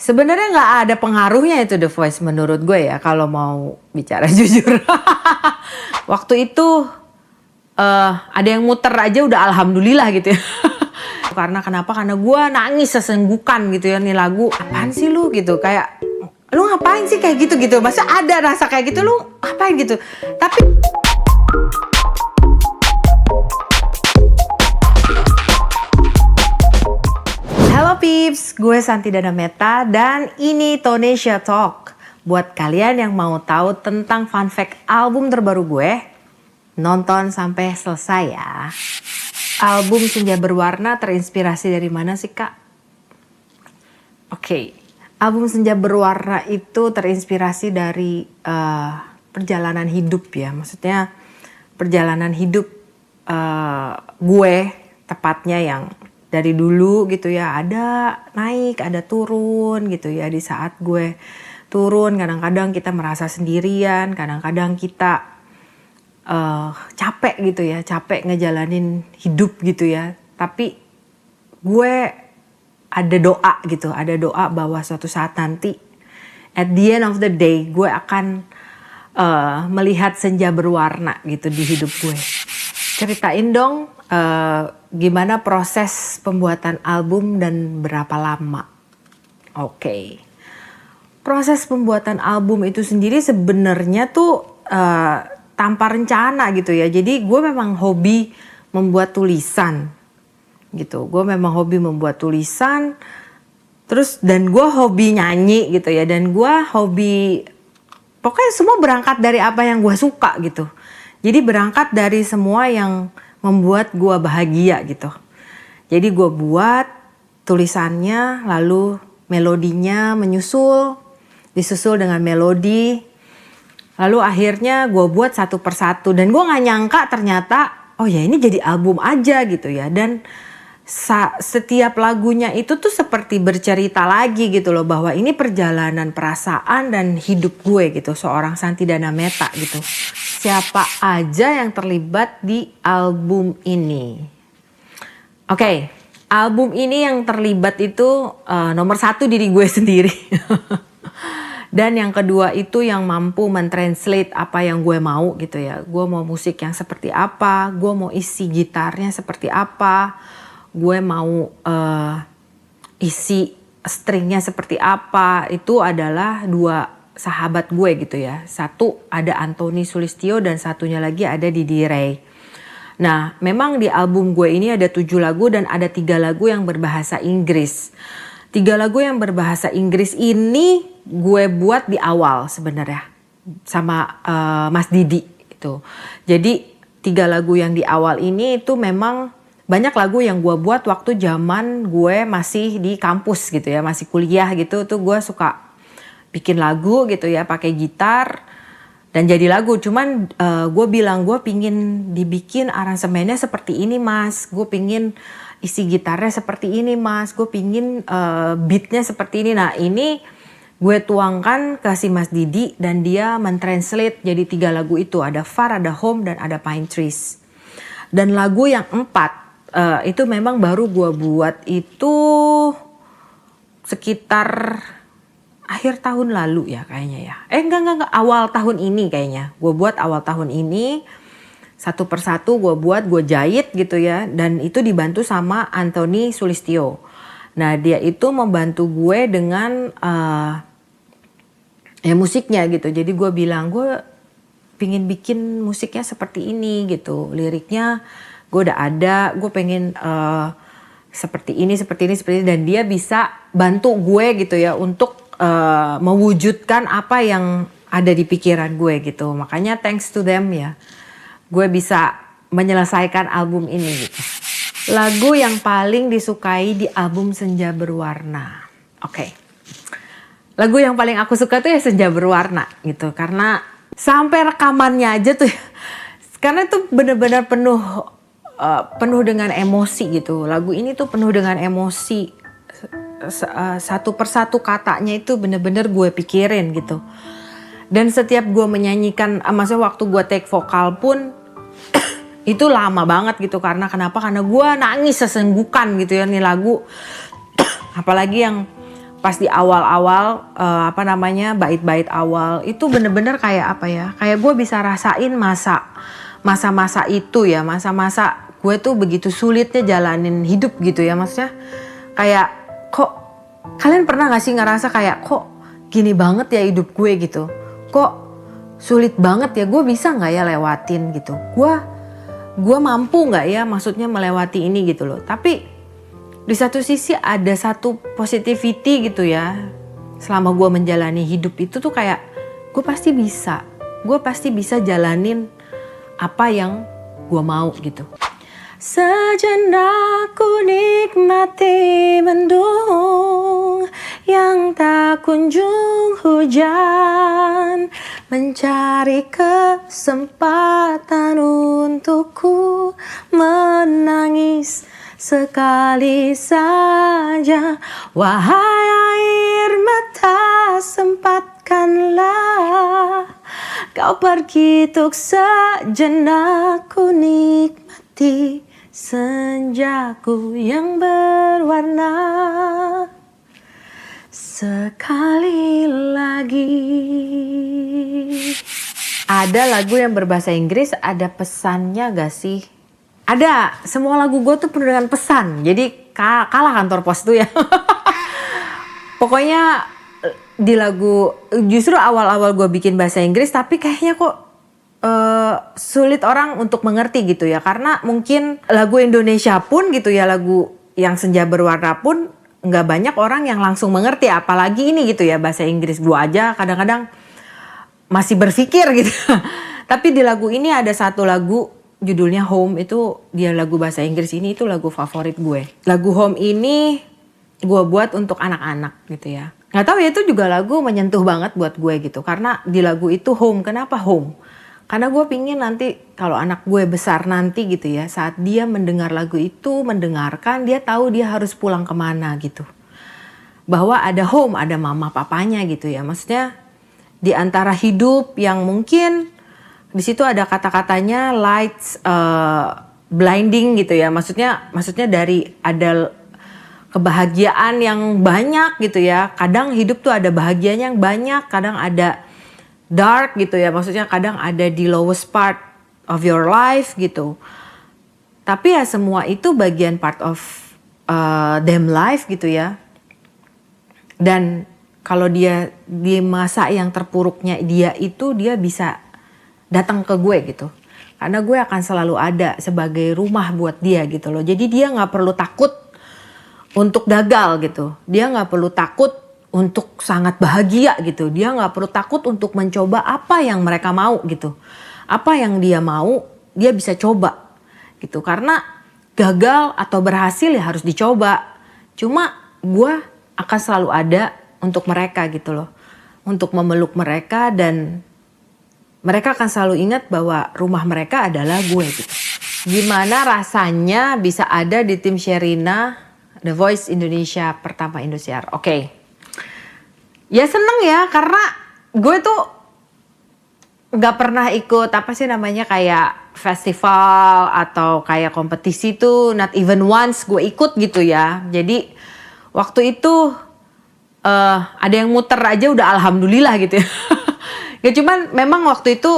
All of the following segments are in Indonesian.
Sebenarnya nggak ada pengaruhnya itu The Voice menurut gue ya kalau mau bicara jujur. Waktu itu ada yang muter aja udah alhamdulillah gitu ya. Karena gue nangis sesenggukan gitu ya, nih lagu apaan sih lu gitu, kayak lu ngapain sih kayak gitu masa ada rasa kayak gitu, lu ngapain gitu. Tapi halo Pips, gue Santi Dana Meta dan ini Tonesha Talk. Buat kalian yang mau tahu tentang fun fact album terbaru gue, nonton sampai selesai ya. Album Senja Berwarna terinspirasi dari mana sih Kak? Oke, album Senja Berwarna itu terinspirasi dari perjalanan hidup ya. Maksudnya perjalanan hidup gue tepatnya yang dari dulu gitu ya, ada naik, ada turun gitu ya. Di saat gue turun, kadang-kadang kita merasa sendirian, kadang-kadang kita capek gitu ya, capek ngejalanin hidup gitu ya. Tapi gue ada doa gitu, ada doa bahwa suatu saat nanti, at the end of the day, gue akan melihat senja berwarna gitu di hidup gue. Ceritain dong gimana proses pembuatan album dan berapa lama. Oke. Proses pembuatan album itu sendiri sebenarnya tuh tanpa rencana gitu ya. Jadi gue memang hobi membuat tulisan gitu. Gue memang hobi membuat tulisan. Terus dan gue hobi nyanyi gitu ya. Dan gue hobi, pokoknya semua berangkat dari apa yang gue suka gitu. Jadi berangkat dari semua yang membuat gue bahagia gitu. Jadi gue buat tulisannya, lalu melodinya menyusul, disusul dengan melodi. Lalu akhirnya gue buat satu persatu dan gue gak nyangka ternyata oh ya ini jadi album aja gitu ya. Dan setiap lagunya itu tuh seperti bercerita lagi gitu loh, bahwa ini perjalanan perasaan dan hidup gue gitu, seorang Santi Dana Meta gitu. Siapa aja yang terlibat di album ini? Oke, album ini yang terlibat itu nomor satu diri gue sendiri. Dan yang kedua itu yang mampu mentranslate apa yang gue mau gitu ya. Gue mau musik yang seperti apa, gue mau isi gitarnya seperti apa, gue mau isi stringnya seperti apa. Itu adalah dua sahabat gue gitu ya. Satu ada Anthony Sulistyo dan satunya lagi ada Didi Ray. Nah memang di album gue ini ada 7 lagu dan ada 3 lagu yang berbahasa Inggris. 3 lagu yang berbahasa Inggris ini gue buat di awal sebenarnya sama Mas Didi itu. Jadi 3 lagu yang di awal ini itu memang banyak lagu yang gue buat waktu zaman gue masih di kampus gitu ya, masih kuliah gitu. Tuh gue suka bikin lagu gitu ya, pakai gitar dan jadi lagu. Cuman gue bilang gue pingin dibikin aransemennya seperti ini Mas, gue pingin isi gitarnya seperti ini Mas, gue pingin beatnya seperti ini. Nah ini gue tuangkan ke si Mas Didi dan dia mentranslate jadi 3 lagu itu. Ada Far, ada Home, dan ada Pine Trees. Dan lagu yang 4 itu memang baru gue buat itu sekitar akhir tahun lalu ya kayaknya ya. Enggak, awal tahun ini kayaknya. Gue buat awal tahun ini. Satu persatu gue buat, gue jahit gitu ya. Dan itu dibantu sama Anthony Sulistyo. Nah dia itu membantu gue dengan musiknya gitu. Jadi gue bilang gue pingin bikin musiknya seperti ini gitu. Liriknya gue udah ada, gue pengen seperti ini. Dan dia bisa bantu gue gitu ya untuk mewujudkan apa yang ada di pikiran gue gitu. Makanya thanks to them ya, gue bisa menyelesaikan album ini gitu. Lagu yang paling disukai di album Senja Berwarna. Oke. Lagu yang paling aku suka tuh ya Senja Berwarna gitu. Karena sampai rekamannya aja tuh, karena itu benar-benar penuh dengan emosi gitu. Lagu ini tuh penuh dengan emosi. Satu persatu katanya itu benar-benar gue pikirin gitu. Dan setiap gue menyanyikan, maksudnya waktu gue take vokal pun itu lama banget gitu. Kenapa? Karena gue nangis sesenggukan gitu ya nih lagu. Apalagi yang pas di awal-awal bait-bait awal itu bener-bener kayak apa ya, kayak gue bisa rasain masa-masa itu ya, masa-masa gue tuh begitu sulitnya jalanin hidup gitu ya, maksudnya kayak kok kalian pernah gak sih ngerasa kayak kok gini banget ya hidup gue gitu, kok sulit banget ya, gue bisa gak ya lewatin gitu, gue mampu gak ya maksudnya melewati ini gitu loh. Tapi di satu sisi ada satu positivity gitu ya, selama gue menjalani hidup itu tuh kayak gue pasti bisa jalanin apa yang gue mau gitu. Sejenak ku nikmati mendung yang tak kunjung hujan, mencari kesempatan untukku menangis sekali saja. Wahai air mata, sempatkanlah kau pergi tuk sejenak, ku nikmati senjaku yang berwarna sekali lagi. Ada lagu yang berbahasa Inggris, ada pesannya gak sih? Ada, semua lagu gue tuh penuh dengan pesan, jadi kalah kantor pos tuh ya. Pokoknya di lagu, justru awal-awal gue bikin bahasa Inggris tapi kayaknya kok sulit orang untuk mengerti gitu ya. Karena mungkin lagu Indonesia pun gitu ya, lagu yang senja berwarna pun gak banyak orang yang langsung mengerti. Apalagi ini gitu ya, bahasa Inggris gue aja kadang-kadang masih berpikir gitu. Tapi di lagu ini ada satu lagu judulnya Home, itu dia lagu bahasa Inggris ini, itu lagu favorit gue. Lagu Home ini gue buat untuk anak-anak gitu ya. Gak tahu ya, itu juga lagu menyentuh banget buat gue gitu. Karena di lagu itu Home, kenapa Home? Karena gue pingin nanti kalau anak gue besar nanti gitu ya, saat dia mendengar lagu itu, mendengarkan, dia tahu dia harus pulang kemana gitu. Bahwa ada home, ada mama papanya gitu ya. Maksudnya di antara hidup yang mungkin di situ ada kata-katanya lights blinding gitu ya. Maksudnya dari ada kebahagiaan yang banyak gitu ya. Kadang hidup tuh ada bahagianya yang banyak, kadang ada dark gitu ya. Maksudnya kadang ada di lowest part of your life gitu. Tapi ya semua itu bagian part of them life gitu ya. Dan kalau dia di masa yang terpuruknya dia itu, dia bisa datang ke gue gitu. Karena gue akan selalu ada sebagai rumah buat dia gitu loh. Jadi dia gak perlu takut untuk gagal gitu. Dia gak perlu takut untuk sangat bahagia gitu. Dia gak perlu takut untuk mencoba apa yang mereka mau gitu. Apa yang dia mau, dia bisa coba gitu. Karena gagal atau berhasil ya harus dicoba. Cuma gue akan selalu ada untuk mereka gitu loh. Untuk memeluk mereka, dan mereka akan selalu ingat bahwa rumah mereka adalah gue gitu. Gimana rasanya bisa ada di tim Sherina The Voice Indonesia pertama Indosiar? Oke. Ya seneng ya, karena gue tuh gak pernah ikut apa sih namanya kayak festival atau kayak kompetisi tuh, not even once gue ikut gitu ya. Jadi waktu itu ada yang muter aja udah alhamdulillah gitu ya. Ya cuman memang waktu itu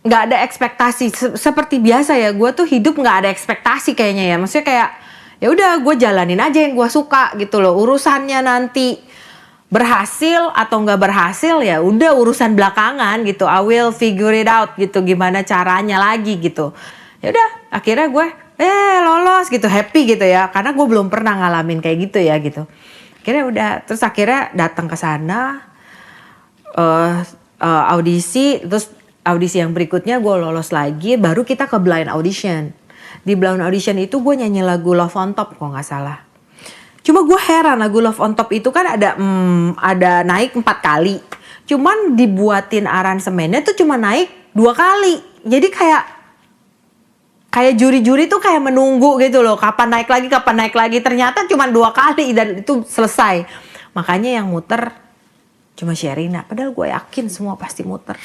gak ada ekspektasi seperti biasa ya. Gue tuh hidup gak ada ekspektasi kayaknya ya. Maksudnya kayak ya udah gue jalanin aja yang gue suka gitu loh. Urusannya nanti berhasil atau gak berhasil ya udah urusan belakangan gitu. I will figure it out gitu, gimana caranya lagi gitu. Ya udah akhirnya gue lolos gitu, happy gitu ya. Karena gue belum pernah ngalamin kayak gitu ya gitu. Akhirnya udah, terus akhirnya datang ke sana, audisi, terus audisi yang berikutnya gue lolos lagi, baru kita ke blind audition. Di blind audition itu gue nyanyi lagu Love on Top kalau nggak salah. Cuma gue heran, lagu Love on Top itu kan ada naik 4 kali. Cuman dibuatin aransemennya tuh cuma naik 2 kali. Jadi kayak juri-juri tuh kayak menunggu gitu loh, kapan naik lagi. Ternyata cuma 2 kali dan itu selesai. Makanya yang muter cuma Sherina, padahal gue yakin semua pasti muter.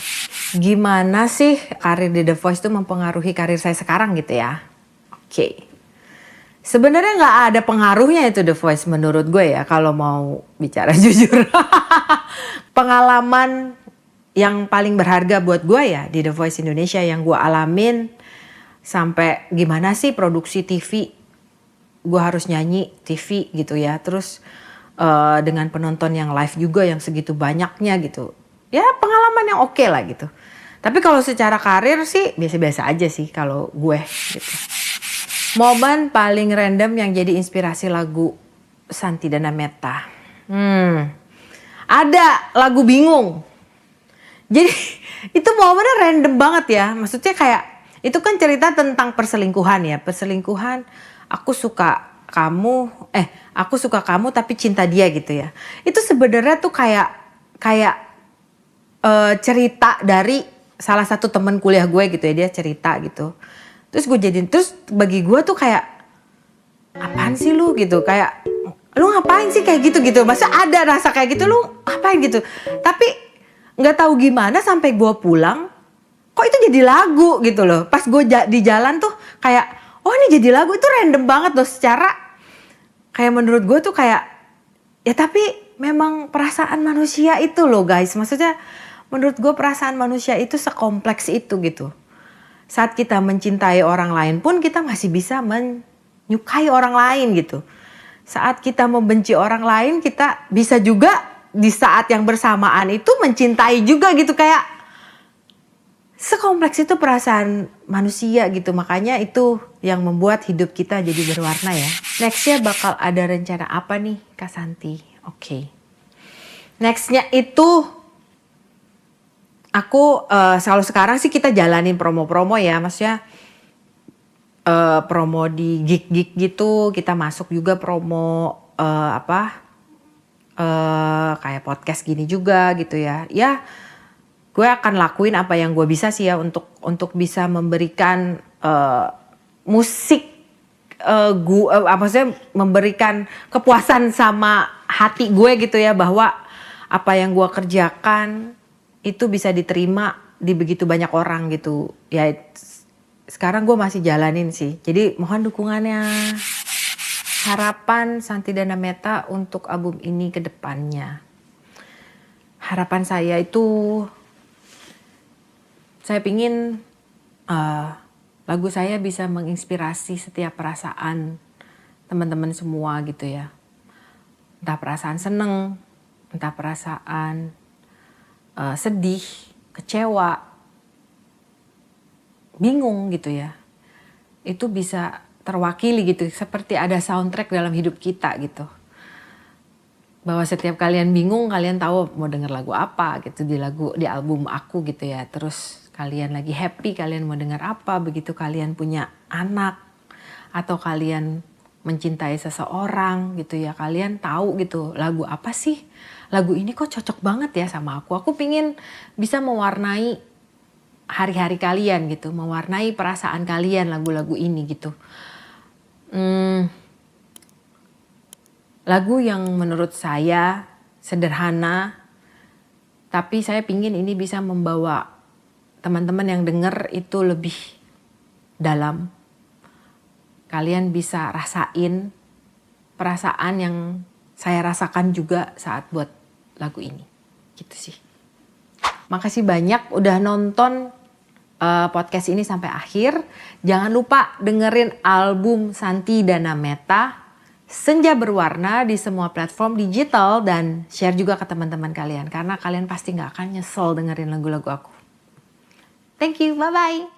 Gimana sih karir di The Voice itu mempengaruhi karir saya sekarang gitu ya? Oke. Sebenarnya nggak ada pengaruhnya itu The Voice menurut gue ya, kalau mau bicara jujur. Pengalaman yang paling berharga buat gue ya di The Voice Indonesia yang gue alamin, sampai gimana sih produksi TV, gue harus nyanyi TV gitu ya, terus dengan penonton yang live juga yang segitu banyaknya gitu. Ya pengalaman yang oke lah gitu. Tapi kalau secara karir sih biasa-biasa aja sih kalau gue gitu. Momen paling random yang jadi inspirasi lagu Santi Dana Meta. Ada lagu Bingung. Jadi itu momennya random banget ya. Maksudnya kayak itu kan cerita tentang perselingkuhan ya. Perselingkuhan, aku suka kamu tapi cinta dia gitu ya. Itu sebenarnya tuh kayak cerita dari salah satu teman kuliah gue gitu ya, dia cerita gitu. Terus bagi gue tuh kayak apaan sih lu gitu, kayak lu ngapain sih kayak gitu. Masa ada rasa kayak gitu, lu ngapain gitu. Tapi nggak tahu gimana sampai gue pulang kok itu jadi lagu gitu loh. Pas gue di jalan tuh kayak oh ini jadi lagu, itu random banget loh secara kayak menurut gue tuh kayak ya, tapi memang perasaan manusia itu loh guys. Maksudnya menurut gue perasaan manusia itu sekompleks itu gitu. Saat kita mencintai orang lain pun kita masih bisa menyukai orang lain gitu. Saat kita membenci orang lain kita bisa juga di saat yang bersamaan itu mencintai juga gitu. Kayak sekompleks itu perasaan manusia gitu. Makanya itu yang membuat hidup kita jadi berwarna ya. Nextnya bakal ada rencana apa nih Kak Santi? Oke. Nextnya itu aku kalau sekarang sih kita jalanin promo-promo ya, maksudnya promo di gig-gig gitu, kita masuk juga promo kayak podcast gini juga gitu ya. Ya gue akan lakuin apa yang gue bisa sih ya untuk bisa memberikan musik maksudnya memberikan kepuasan sama hati gue gitu ya, bahwa apa yang gue kerjakan itu bisa diterima di begitu banyak orang gitu. Ya sekarang gue masih jalanin sih. Jadi mohon dukungannya. Harapan Santi Dana Meta untuk album ini ke depannya. Harapan saya itu saya pingin lagu saya bisa menginspirasi setiap perasaan teman-teman semua gitu ya. Entah perasaan seneng, entah perasaan sedih, kecewa, bingung gitu ya. Itu bisa terwakili gitu, seperti ada soundtrack dalam hidup kita gitu. Bahwa setiap kalian bingung, kalian tahu mau denger lagu apa gitu di album aku gitu ya. Terus kalian lagi happy, kalian mau denger apa, begitu kalian punya anak atau kalian mencintai seseorang gitu ya, kalian tahu gitu lagu apa sih, lagu ini kok cocok banget ya sama aku. Aku pingin bisa mewarnai hari-hari kalian gitu, mewarnai perasaan kalian lagu-lagu ini gitu. Lagu yang menurut saya sederhana, tapi saya pingin ini bisa membawa teman-teman yang denger itu lebih dalam. Kalian bisa rasain perasaan yang saya rasakan juga saat buat lagu ini. Gitu sih. Makasih banyak udah nonton podcast ini sampai akhir. Jangan lupa dengerin album Santi Dana Meta, Senja Berwarna di semua platform digital, dan share juga ke teman-teman kalian. Karena kalian pasti gak akan nyesel dengerin lagu-lagu aku. Thank you, bye-bye.